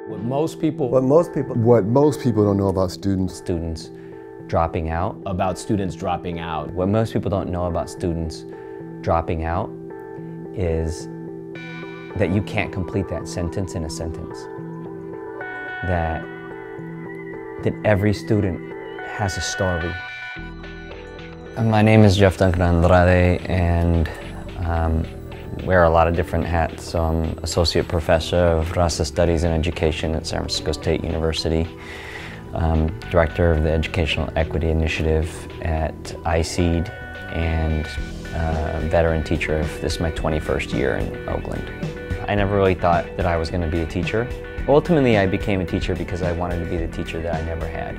What most people don't know about students. Students dropping out. About students dropping out. What most people don't know about students dropping out is that you can't complete that sentence in a sentence. That every student has a story. My name is Duncan-Andrade, and wear a lot of different hats. So I'm Associate Professor of Rasa Studies and Education at San Francisco State University, Director of the Educational Equity Initiative at ISEED, and veteran teacher of this is my 21st year in Oakland. I never really thought that I was going to be a teacher. Ultimately, I became a teacher because I wanted to be the teacher that I never had.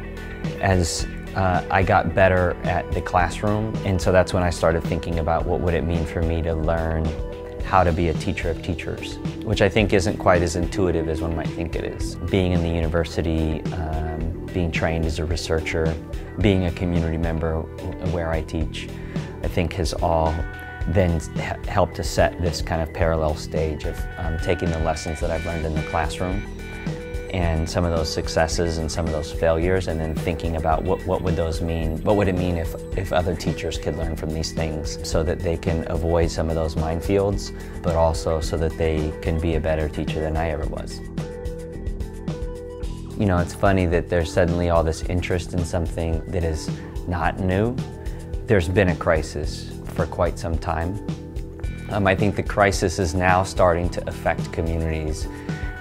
As I got better at the classroom, and so that's when I started thinking about what would it mean for me to learn how to be a teacher of teachers, which I think isn't quite as intuitive as one might think it is. Being in the university, being trained as a researcher, being a community member where I teach, I think has all then helped to set this kind of parallel stage of taking the lessons that I've learned in the classroom and some of those successes and some of those failures, and then thinking about what would those mean? What would it mean if other teachers could learn from these things so that they can avoid some of those minefields, but also so that they can be a better teacher than I ever was. You know, it's funny that there's suddenly all this interest in something that is not new. There's been a crisis for quite some time. I think the crisis is now starting to affect communities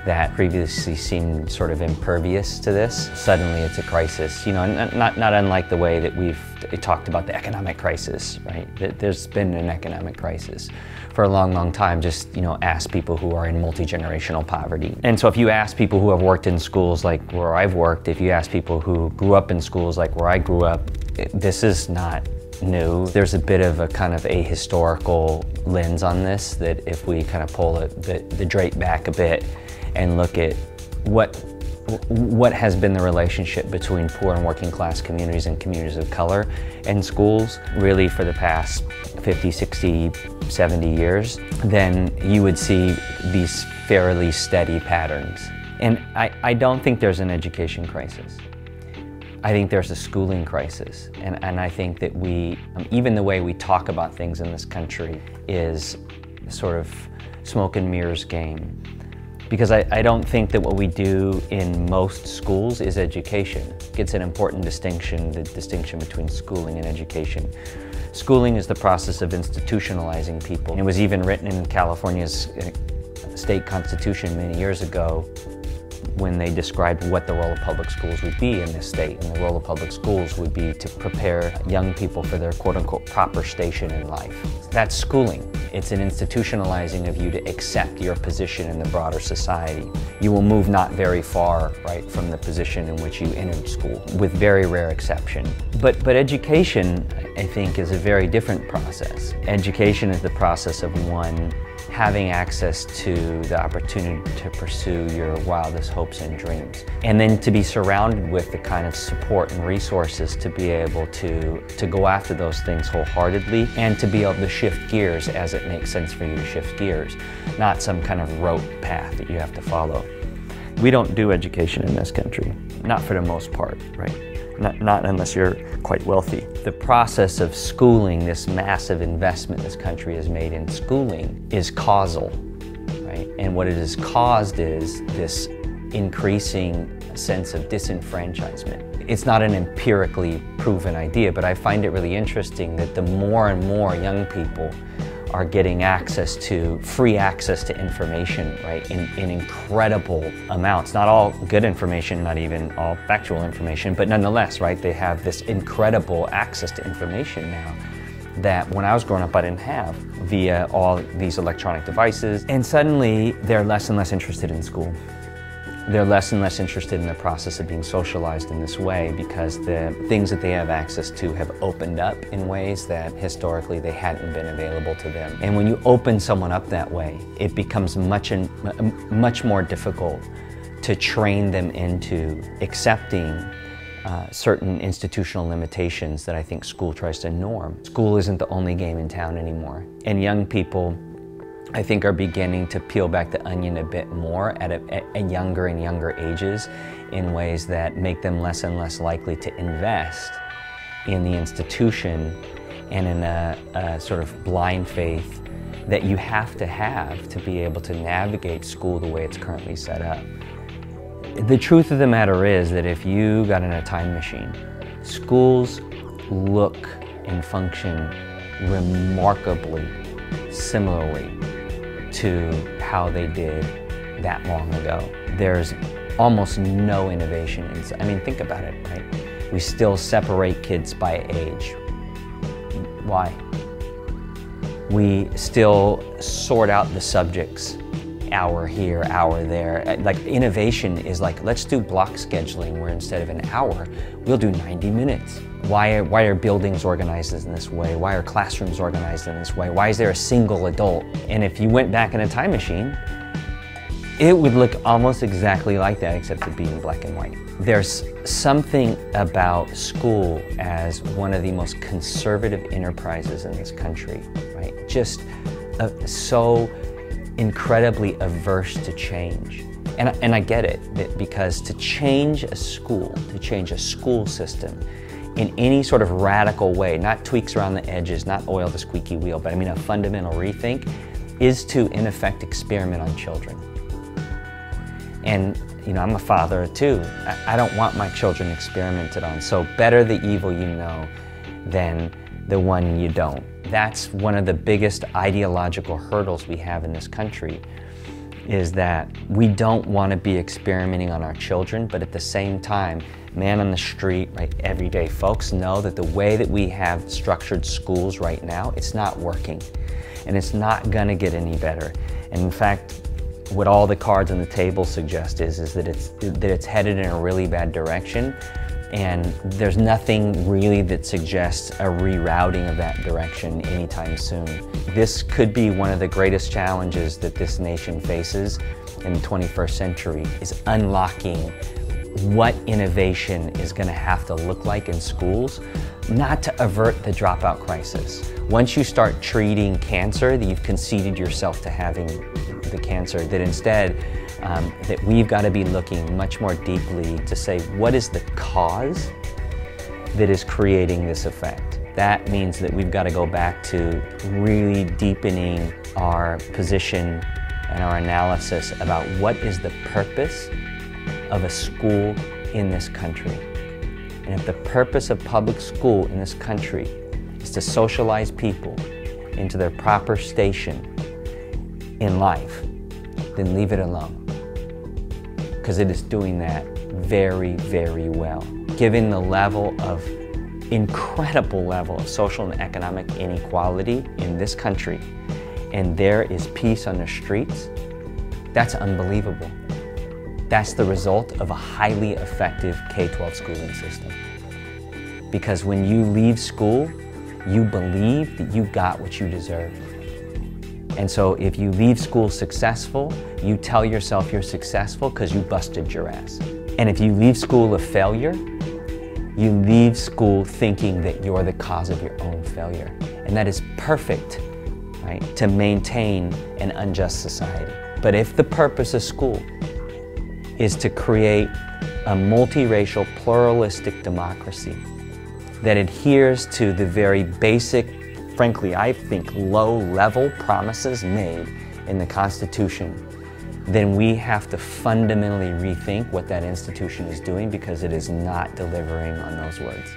that previously seemed sort of impervious to this. Suddenly it's a crisis, you know, not unlike the way that we've talked about the economic crisis, right? There's been an economic crisis for a long, long time. Just, you know, ask people who are in multi-generational poverty. And so if you ask people who have worked in schools like where I've worked, if you ask people who grew up in schools like where I grew up, this is not new. There's a bit of a kind of a historical lens on this, that if we kind of pull the drape back a bit and look at what has been the relationship between poor and working class communities and communities of color in schools really for the past 50, 60, 70 years, then you would see these fairly steady patterns. And I don't think there's an education crisis. I think there's a schooling crisis, and I think that we, even the way we talk about things in this country is sort of smoke and mirrors game. Because I don't think that what we do in most schools is education. It's an important distinction, the distinction between schooling and education. Schooling is the process of institutionalizing people. It was even written in California's state constitution many years ago when they described what the role of public schools would be in this state. And the role of public schools would be to prepare young people for their quote-unquote proper station in life. That's schooling. It's an institutionalizing of you to accept your position in the broader society. You will move not very far, right, from the position in which you entered school, with very rare exception. But education, I think, is a very different process. Education is the process of one having access to the opportunity to pursue your wildest hopes and dreams. And then to be surrounded with the kind of support and resources to be able to go after those things wholeheartedly, and to be able to shift gears as it makes sense for you to shift gears, not some kind of rote path that you have to follow. We don't do education in this country, not for the most part, right? Not unless you're quite wealthy. The process of schooling, this massive investment this country has made in schooling, is causal, right? And what it has caused is this increasing sense of disenfranchisement. It's not an empirically proven idea, but I find it really interesting that the more and more young people are getting free access to information, right, in incredible amounts. Not all good information, not even all factual information, but nonetheless, right, they have this incredible access to information now that when I was growing up I didn't have, via all these electronic devices. And suddenly they're less and less interested in school. They're less and less interested in the process of being socialized in this way, because the things that they have access to have opened up in ways that historically they hadn't been available to them. And when you open someone up that way, it becomes much more difficult to train them into accepting certain institutional limitations that I think school tries to norm. School isn't the only game in town anymore. And young people I think are beginning to peel back the onion a bit more at younger and younger ages in ways that make them less and less likely to invest in the institution and in a sort of blind faith that you have to be able to navigate school the way it's currently set up. The truth of the matter is that if you got in a time machine, schools look and function remarkably similarly to how they did that long ago. There's almost no innovation. I mean, think about it, right? We still separate kids by age. Why? We still sort out the subjects, hour here, hour there. Like, innovation is like, let's do block scheduling where instead of an hour, we'll do 90 minutes. Why are buildings organized in this way? Why are classrooms organized in this way? Why is there a single adult? And if you went back in a time machine, it would look almost exactly like that, except it being black and white. There's something about school as one of the most conservative enterprises in this country, right? Just so incredibly averse to change. And I get it, because to change a school system in any sort of radical way, not tweaks around the edges, not oil the squeaky wheel, but I mean a fundamental rethink, is to, in effect, experiment on children. And, you know, I'm a father too. I don't want my children experimented on. So better the evil you know than the one you don't. That's one of the biggest ideological hurdles we have in this country, is that we don't want to be experimenting on our children, but at the same time, man on the street, right, everyday folks know that the way that we have structured schools right now, it's not working. And it's not going to get any better. And in fact, what all the cards on the table suggest is that it's headed in a really bad direction, and there's nothing really that suggests a rerouting of that direction anytime soon. This could be one of the greatest challenges that this nation faces in the 21st century, is unlocking what innovation is going to have to look like in schools, not to avert the dropout crisis. Once you start treating cancer, that you've conceded yourself to having the cancer, that instead that we've got to be looking much more deeply to say, what is the cause that is creating this effect? That means that we've got to go back to really deepening our position and our analysis about what is the purpose of a school in this country. And if the purpose of public school in this country is to socialize people into their proper station in life, then leave it alone. Because it is doing that very, very well. Given the incredible level of social and economic inequality in this country, and there is peace on the streets, that's unbelievable. That's the result of a highly effective K-12 schooling system. Because when you leave school, you believe that you got what you deserved. And so if you leave school successful, you tell yourself you're successful because you busted your ass. And if you leave school a failure, you leave school thinking that you're the cause of your own failure. And that is perfect, right, to maintain an unjust society. But if the purpose of school is to create a multiracial, pluralistic democracy that adheres to the very basic, frankly, I think low-level promises made in the Constitution, then we have to fundamentally rethink what that institution is doing, because it is not delivering on those words.